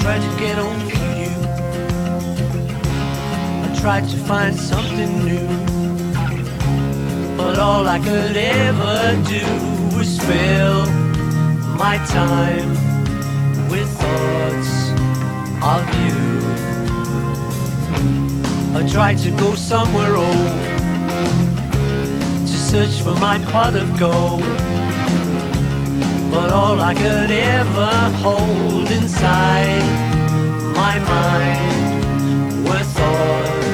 tried to get over you. I tried to find something new, but all I could ever do was fill my time with thoughts of you. I tried to go somewhere old to search for my pot of gold, but all I could ever hold inside my mind were thoughts